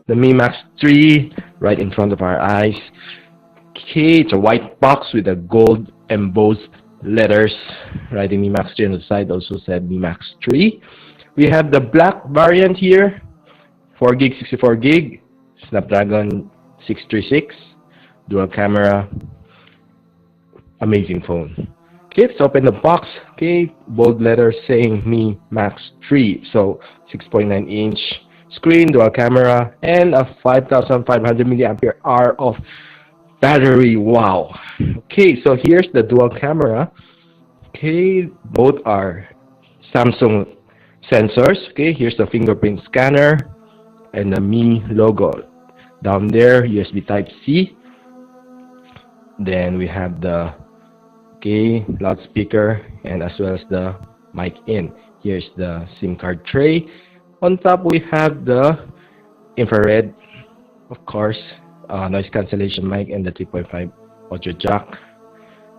the Mi Max 3 right in front of our eyes. Okay, it's a white box with a gold embossed letters writing Mi Max 3 on the side, also said Mi Max 3. We have the black variant here, 4 gig, 64 gig, Snapdragon 636, dual camera, amazing phone. Okay, let's open the box. Okay, bold letters saying Mi Max 3. So 6.9 inch screen, dual camera, and a 5,500 milliampere hour of battery. Wow. Okay, so here's the dual camera. Okay, both are Samsung sensors. Okay, here's the fingerprint scanner and the Mi logo. Down there, USB Type-C. Then we have the loudspeaker and as well as the mic in. Here's the SIM card tray. On top we have the infrared, of course, noise cancellation mic and the 3.5 audio jack.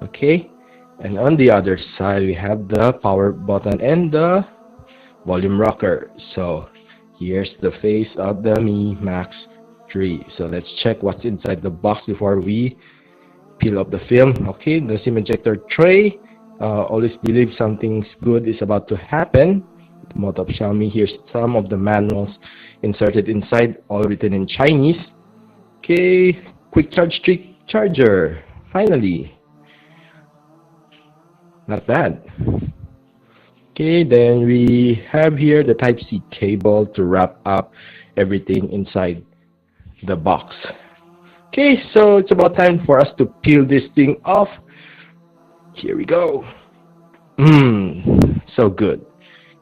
Okay, and on the other side we have the power button and the volume rocker. So here's the face of the Mi Max 3. So let's check what's inside the box before we peel off the film. Okay, the SIM ejector tray. Always believe something good is about to happen. The motto of Xiaomi. Here's some of the manuals inserted inside, all written in Chinese. Okay, quick charge trick charger. Finally, not bad. Okay, then we have here the Type-C cable to wrap up everything inside the box. Okay, so it's about time for us to peel this thing off. Here we go. So good.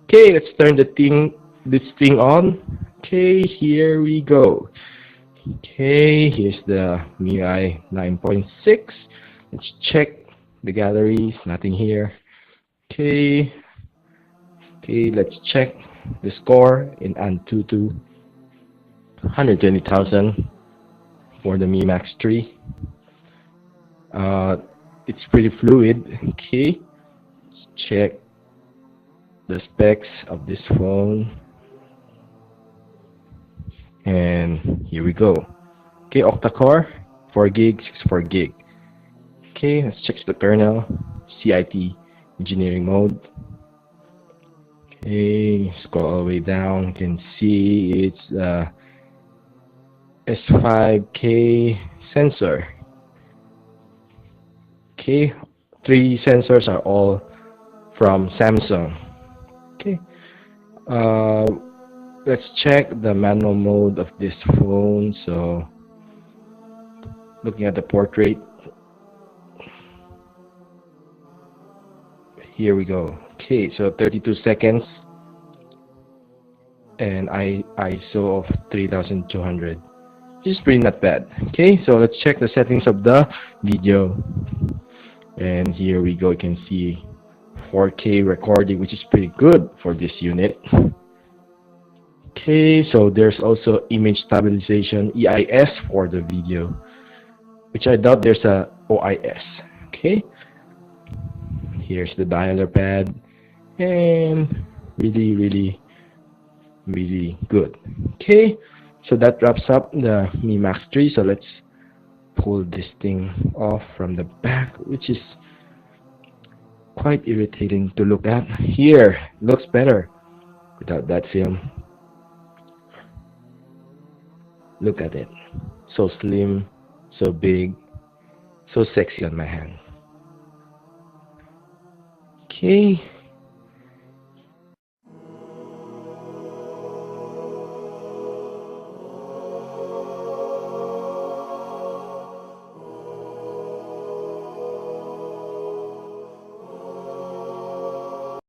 Okay, let's turn this thing on. Okay, here we go. Okay, here's the MIUI 9.6. Let's check the galleries. Nothing here. Okay, let's check the score in Antutu. 120,000 for the Mi Max 3. It's pretty fluid. Okay, let's check the specs of this phone, and here we go. Okay, Octa core, 4 gig, 64 gig. Okay, let's check the kernel, CIT engineering mode. Okay, scroll all the way down. You can see it's S5K sensor. Okay, 3 sensors are all from Samsung. Okay, let's check the manual mode of this phone. So looking at the portrait, here we go. Okay, so 32 seconds and ISO of 3200. This is pretty not bad. Okay, so let's check the settings of the video, and here we go. You can see 4K recording, which is pretty good for this unit. Okay, so there's also image stabilization, EIS, for the video, which I doubt there's a OIS. Okay, here's the dialer pad, and really good. Okay, so that wraps up the Mi Max 3. So let's pull this thing off from the back, which is quite irritating to look at. Here, looks better without that film. Look at it, so slim, so big, so sexy on my hand. Okay,